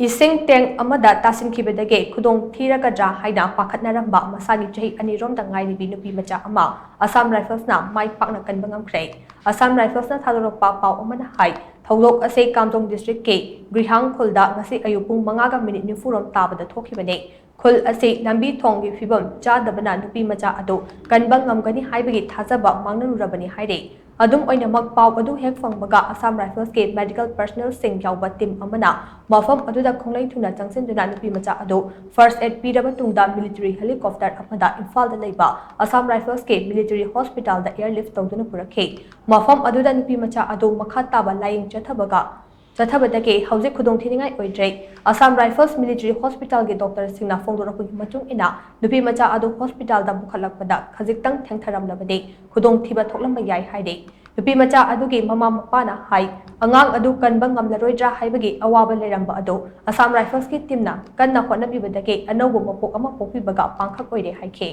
Ising teng Amada Tasinkhiba khudong thiragadra haina pakhatnaramba masagi Chahi ani Rom Da Ngairibi Nupimacha Assam Rifles na pakna kanba ngamkhre. Assam Rifles na thalorokpa pau amana hai thawlok ase Kamtong district ke Grihang khulda ngasi ayupung mangaga minute nifurom tabada thokibane. Khul ase lambi thonggi fibam chadabana Nupimacha ado kanba ngamgani haibagi thajaba mangnanurabani haire. Adum oinamak pau adu hek fangbaga Assam Rifles ke medical personnel sing yauba team amana mafam aduda khonglai thuna changsinjuna Nupimacha adu first aid pidaba tungda military helicopter amada Imphal da leiba Assam Rifles ke military hospital da airlift tawduna purakhe mafam aduda Nupimacha adu makha taba laying Chathabadake hauzik khudong thiningai oidrei Assam Rifles military hospital ge doctor singna phongdorapagi matung ina Nupimacha adu hospital da bukhalakpada khajiktang thengtharamlabade khudong thiba thoklamba yai haide Nupimacha adugi mama mapana hai angang adu kanba ngamlaroidra haibagi awaba leramba adu Assam Rifles ki teamna kanna hotnabibadake anawbo mapok ama pokpibaga pangkhak oide haike